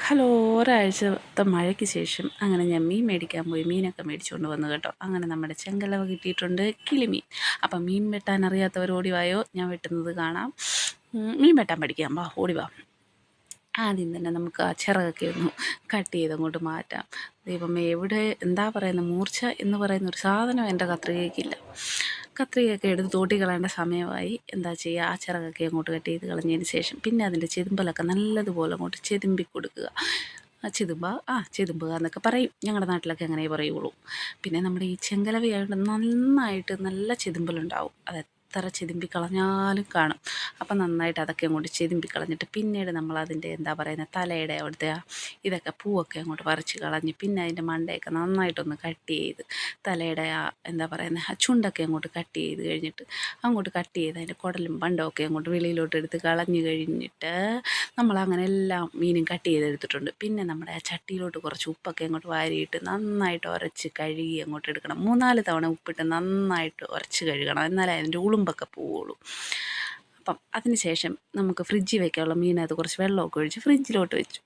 Hello, ഒരാഴ്ചത്തെ മഴയ്ക്ക് ശേഷം അങ്ങനെ ഞാൻ മീൻ മേടിക്കാൻ പോയി. മീനൊക്കെ മേടിച്ചുകൊണ്ട് വന്നു കേട്ടോ. അങ്ങനെ നമ്മുടെ ചെങ്കലവ കിട്ടിയിട്ടുണ്ട്, കിളിമീൻ. അപ്പം മീൻ വെട്ടാൻ അറിയാത്തവർ ഓടി വായോ, ഞാൻ വെട്ടുന്നത് കാണാം. മീൻ വെട്ടാൻ പഠിക്കാം, വാ ഓടി വാ. ആദ്യം തന്നെ നമുക്ക് ആ ചിറകൊക്കെ ഒന്ന് കട്ട് ചെയ്ത് അങ്ങോട്ട് മാറ്റാം. ദൈവമേ, എവിടെ എന്താ പറയുന്നത്, മൂർച്ച എന്ന് പറയുന്ന ഒരു സാധനം എൻ്റെ കത്രികയ്ക്കില്ല. കത്രികയൊക്കെ എടുത്ത് തോട്ടി കളയേണ്ട സമയമായി. എന്താ ചെയ്യുക, ആ ചിറകൊക്കെ അങ്ങോട്ട് കട്ട് ചെയ്ത് കളഞ്ഞതിന് ശേഷം പിന്നെ അതിൻ്റെ ചെതുമ്പലൊക്കെ നല്ലതുപോലെ അങ്ങോട്ട് ചെതുമ്പി കൊടുക്കുക. ചെതുമ്പുക എന്നൊക്കെ പറയും, ഞങ്ങളുടെ നാട്ടിലൊക്കെ അങ്ങനെ പറയുള്ളൂ. പിന്നെ നമ്മുടെ ഈ ചെങ്കലവയായിട്ട് നന്നായിട്ട് നല്ല ചെതുമ്പലുണ്ടാവും. അത് എത്ര ചെതുമ്പി കളഞ്ഞാലും കാണും. അപ്പം നന്നായിട്ട് അതൊക്കെ അങ്ങോട്ട് ചെതുമ്പി കളഞ്ഞിട്ട് പിന്നീട് നമ്മളതിൻ്റെ എന്താ പറയുന്നത്, തലയുടെ അവിടുത്തെ ഇതൊക്കെ പൂവൊക്കെ അങ്ങോട്ട് പറിച്ച് കളഞ്ഞ് പിന്നെ അതിൻ്റെ മണ്ടയൊക്കെ നന്നായിട്ടൊന്ന് കട്ട് ചെയ്ത് തലയുടെ എന്താ പറയുന്നത്, ആ ചുണ്ടൊക്കെ അങ്ങോട്ട് കട്ട് ചെയ്ത് കഴിഞ്ഞിട്ട് അങ്ങോട്ട് കട്ട് ചെയ്ത് അതിൻ്റെ കുടലും പണ്ടമൊക്കെ അങ്ങോട്ട് വെളിയിലോട്ട് എടുത്ത് കളഞ്ഞ് കഴിഞ്ഞിട്ട് നമ്മളങ്ങനെ എല്ലാം മീനും കട്ട് ചെയ്തെടുത്തിട്ടുണ്ട്. പിന്നെ നമ്മുടെ ആ ചട്ടിയിലോട്ട് കുറച്ച് ഉപ്പൊക്കെ അങ്ങോട്ട് വാരിയിട്ട് നന്നായിട്ട് ഉരച്ച് കഴുകി അങ്ങോട്ട് എടുക്കണം. 3-4 തവണ ഉപ്പിട്ട് നന്നായിട്ട് ഉരച്ച് കഴുകണം, എന്നാലേ അതിൻ്റെ ഉളുമ്പൊക്കെ പോവുള്ളൂ. അപ്പം അതിന് ശേഷം നമുക്ക് ഫ്രിഡ്ജിൽ വെക്കാനുള്ള മീനകത്ത് കുറച്ച് വെള്ളമൊക്കെ ഒഴിച്ച് ഫ്രിഡ്ജിലോട്ട് വെച്ചു.